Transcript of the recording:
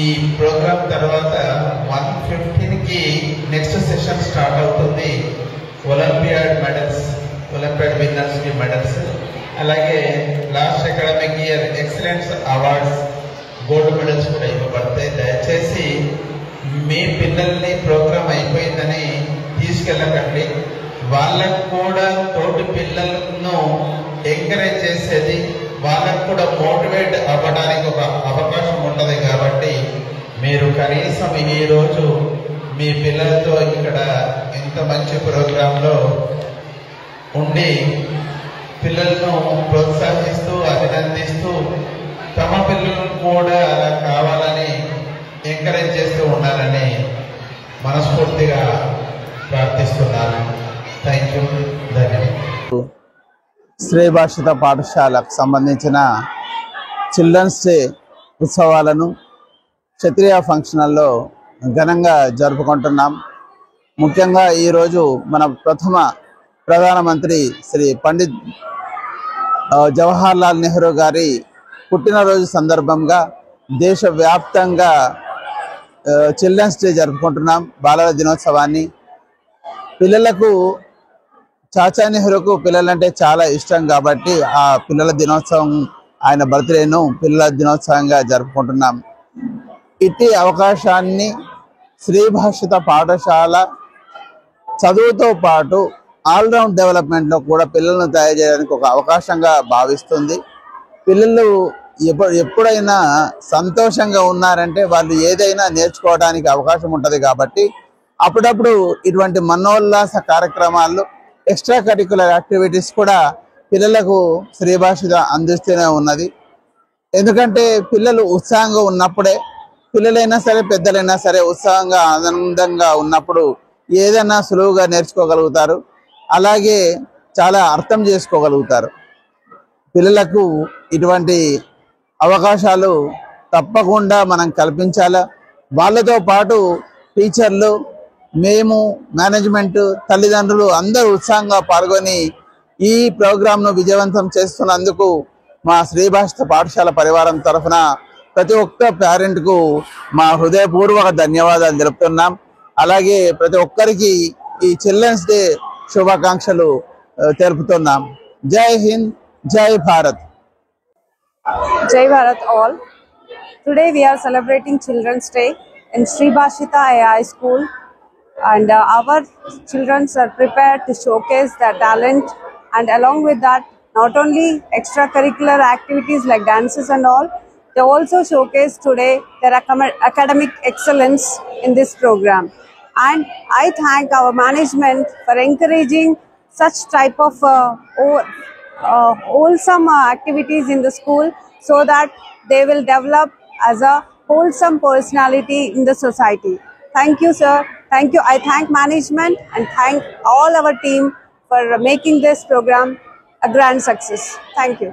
ఈ ప్రోగ్రామ్ తర్వాత 1:15కి next session start అవుతుంది. ఒలింపియాడ్ మెడల్స్, ఒలింపియాడ్ విన్నర్స్ కి మెడల్స్, అలాగే last academic year excellence awards, gold medals కూడా ఇవ్వబడతాయి. దయచేసి మీ పిల్లల్ని ప్రోగ్రామ్ అయిపోయిందని తీసుకెళ్ళకండి. వాళ్ళకు కూడా తోటి పిల్లలను ఎంకరేజ్ చేసేది, వాళ్ళకు కూడా మోటివేట్ అవ్వడానికి ఒక అవకాశం ఉంటుంది. కాబట్టి మీరు కనీసం ఈరోజు మీ పిల్లలతో ఇక్కడ ఇంత మంచి ప్రోగ్రాంలో ఉండి పిల్లలను ప్రోత్సహిస్తూ అభినందిస్తూ తమ పిల్లలను కూడా అలా కావాలని ఎంకరేజ్ చేస్తూ ఉండాలని మనస్ఫూర్తిగా ప్రార్థిస్తున్నాను. థ్యాంక్ యూ, ధన్యవాదాలు. శ్రీ భాషిత పాఠశాలకు సంబంధించిన చిల్డ్రన్స్ డే ఉత్సవాలను క్షత్రియ ఫంక్షన్లో ఘనంగా జరుపుకుంటున్నాం. ముఖ్యంగా ఈరోజు మన ప్రథమ ప్రధానమంత్రి శ్రీ పండిత్ జవహర్లాల్ నెహ్రూ గారి పుట్టినరోజు సందర్భంగా దేశవ్యాప్తంగా చిల్డ్రన్స్ డే జరుపుకుంటున్నాం. బాలల దినోత్సవాన్ని పిల్లలకు చాచా నెహ్రూకు పిల్లలంటే చాలా ఇష్టం కాబట్టి ఆ పిల్లల దినోత్సవం, ఆయన బర్త్డేను పిల్లల దినోత్సవంగా జరుపుకుంటున్నాం. ఇట్టి అవకాశాన్ని శ్రీ భాషిత పాఠశాల చదువుతో పాటు ఆల్రౌండ్ డెవలప్మెంట్లో కూడా పిల్లలను తయారు చేయడానికి ఒక అవకాశంగా భావిస్తుంది. పిల్లలు ఎప్పుడైనా సంతోషంగా ఉన్నారంటే వాళ్ళు ఏదైనా నేర్చుకోవడానికి అవకాశం ఉంటుంది. కాబట్టి అప్పుడప్పుడు ఇటువంటి మనోల్లాస కార్యక్రమాలు, ఎక్స్ట్రా కరిక్యులర్ యాక్టివిటీస్ కూడా పిల్లలకు శ్రీ భాషిత అందిస్తూనే ఉన్నది. ఎందుకంటే పిల్లలు ఉత్సాహంగా ఉన్నప్పుడే, పిల్లలైనా సరే పెద్దలైనా సరే ఉత్సాహంగా ఆనందంగా ఉన్నప్పుడు ఏదైనా సులువుగా నేర్చుకోగలుగుతారు, అలాగే చాలా అర్థం చేసుకోగలుగుతారు. పిల్లలకు ఇటువంటి అవకాశాలు తప్పకుండా మనం కల్పించాలా. వాళ్ళతో పాటు టీచర్లు, మేము, మేనేజ్మెంట్, తల్లిదండ్రులు అందరూ ఉత్సాహంగా పాల్గొని ఈ ప్రోగ్రాంను విజయవంతం చేస్తున్నందుకు మా శ్రీ భాషిత పాఠశాల పరివారం తరఫున ప్రతి ఒక్క పేరెంట్కు మా హృదయపూర్వక ధన్యవాదాలు తెలుపుతున్నాం. అలాగే ప్రతి ఒక్కరికి ఈ చిల్డ్రన్స్ డే శుభాకాంక్షలు తెలుపుతున్నాం. జై హింద్, జై Bharat. Jai Bharat all. Today we are celebrating Children's Day in Sri Bhashita AI School, and our children are prepared to showcase their talent, and along with that, not only extracurricular activities like dances and all, they also showcase today their academic excellence in this program. And I thank our management for encouraging such type of wholesome activities in the school, so that they will develop as a wholesome personality in the society. Thank you, sir. Thank you. I thank management and thank all our team for making this program a grand success. Thank you.